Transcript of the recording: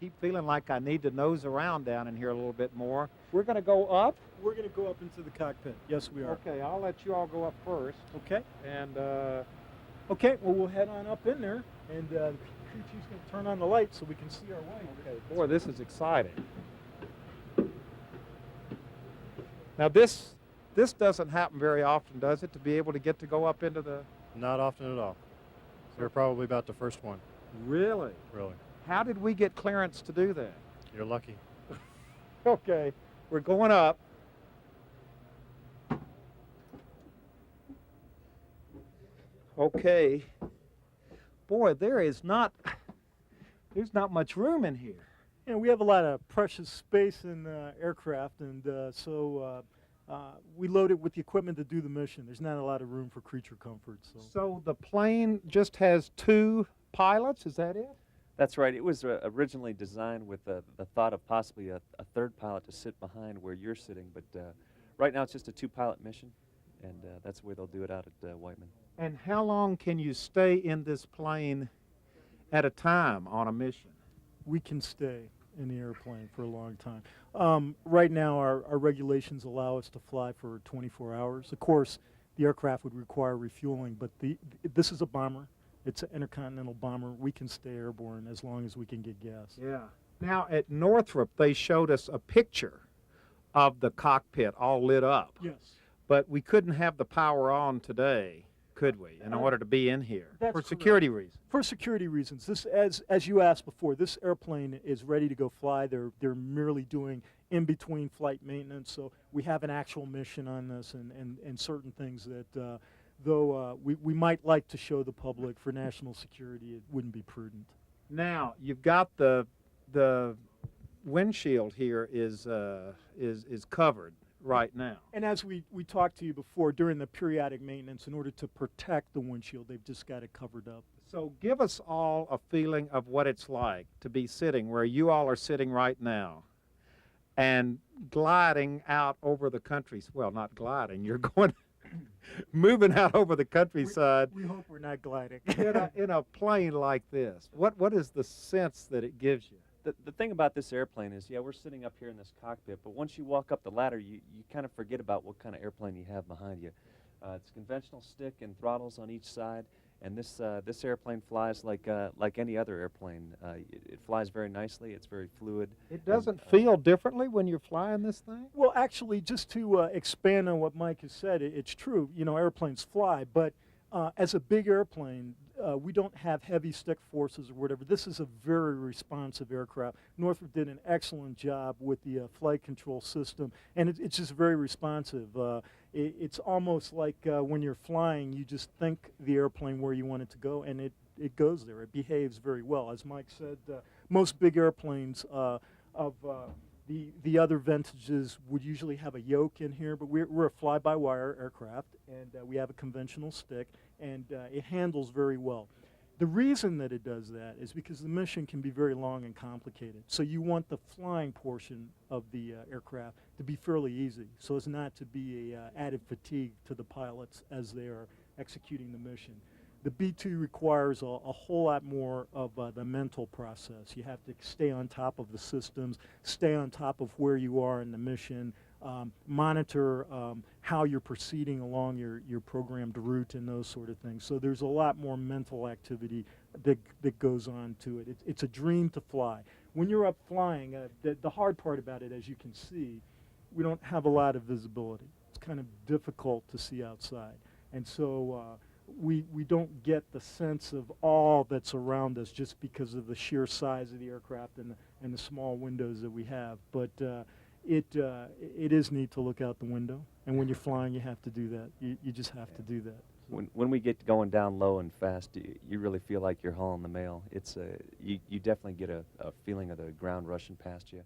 keep feeling like I need to nose around down in here a little bit more. We're going to go up. We're going to go up into the cockpit. Yes, we are. Okay, I'll let you all go up first. Okay. And okay, well, we'll head on up in there, and the crew chief's going to turn on the lights so we can see our way. Okay, boy, this is exciting. Now this doesn't happen very often, does it, to be able to get to go up into the... Not often at all. You're probably about the first one. Really? Really. How did we get clearance to do that? You're lucky. Okay, we're going up. Okay. Boy, there's not much room in here. Yeah, we have a lot of precious space in aircraft, and so we load it with the equipment to do the mission. There's not a lot of room for creature comfort. So the plane just has 2 pilots, is that it? That's right. It was originally designed with the thought of possibly a third pilot to sit behind where you're sitting, but right now it's just a 2-pilot mission, and that's the way they'll do it out at Whiteman. And how long can you stay in this plane at a time on a mission? We can stay in the airplane for a long time. Right now, our regulations allow us to fly for 24 hours. Of course, the aircraft would require refueling, but this is a bomber. It's an intercontinental bomber. We can stay airborne as long as we can get gas. Yeah. Now, at Northrop, they showed us a picture of the cockpit all lit up. Yes. But we couldn't have the power on today, could we, in order to be in here? That's for correct. Security reasons. For security reasons. This, as you asked before, this airplane is ready to go fly. They're merely doing in-between flight maintenance, so we have an actual mission on this and certain things that, though we might like to show the public for national security, it wouldn't be prudent. Now, you've got the windshield here is covered right now. And as we talked to you before, during the periodic maintenance, in order to protect the windshield, they've just got it covered up. So give us all a feeling of what it's like to be sitting where you all are sitting right now and gliding out over the country. Well, not gliding, you're going, moving out over the countryside. We hope we're not gliding. in a plane like this. What is the sense that it gives you? The thing about this airplane is, yeah, we're sitting up here in this cockpit, but once you walk up the ladder, you kind of forget about what kind of airplane you have behind you. It's conventional stick and throttles on each side, and this airplane flies like any other airplane. It flies very nicely. It's very fluid. It doesn't feel differently when you're flying this thing? Well, actually, just to expand on what Mike has said, it's true. You know, airplanes fly, but as a big airplane, we don't have heavy stick forces or whatever. This is a very responsive aircraft. Northrop did an excellent job with the flight control system, and it's just very responsive. It's almost like when you're flying, you just think the airplane where you want it to go, and it goes there. It behaves very well. As Mike said, most big airplanes of the other vintages would usually have a yoke in here, but we're a fly-by-wire aircraft, and we have a conventional stick, and it handles very well. The reason that it does that is because the mission can be very long and complicated. So you want the flying portion of the aircraft to be fairly easy, so as not to be a added fatigue to the pilots as they are executing the mission. The B-2 requires a whole lot more of the mental process. You have to stay on top of the systems, stay on top of where you are in the mission, monitor how you're proceeding along your programmed route and those sort of things. So there's a lot more mental activity that goes on to it. It's a dream to fly. When you're up flying, the hard part about it, as you can see, we don't have a lot of visibility. It's kind of difficult to see outside. And so we don't get the sense of all that's around us just because of the sheer size of the aircraft and the small windows that we have. But it is neat to look out the window, and when you're flying, you have to do that. You just have to do that. When we get going down low and fast, you really feel like you're hauling the mail. It's you definitely get a feeling of the ground rushing past you.